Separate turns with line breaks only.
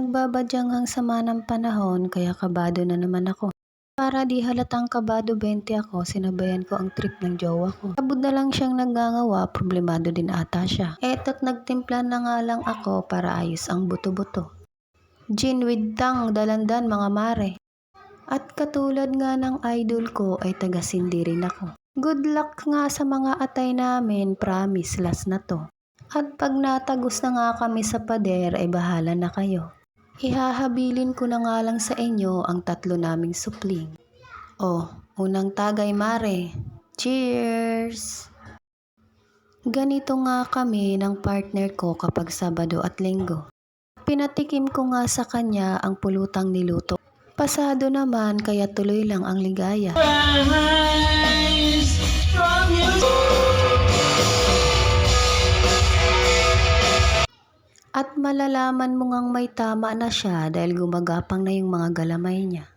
Nagbabadyang ang sama ng panahon kaya kabado na naman ako. Para di halatang kabado 20 ako, sinabayan ko ang trip ng jowa ko. Abot na lang siyang nagngangawa, problemado din ata siya. Eto't nagtimpla na nga lang ako para ayos ang buto-buto. Gin with tang, dalandan mga mare. At katulad nga ng idol ko ay taga-sindi rin ako. Good luck nga sa mga atay namin, promise last na to. At pag natagos na nga kami sa pader ay bahala na kayo. Ihahabilin ko na nga lang sa inyo ang 3 naming supling. Unang tagay mare. Cheers! Ganito nga kami ng partner ko kapag Sabado at Linggo. Pinatikim ko nga sa kanya ang pulutang niluto. Pasado naman kaya tuloy lang ang ligaya. At malalaman mo ngang may tama na siya dahil gumagapang na yung mga galamay niya.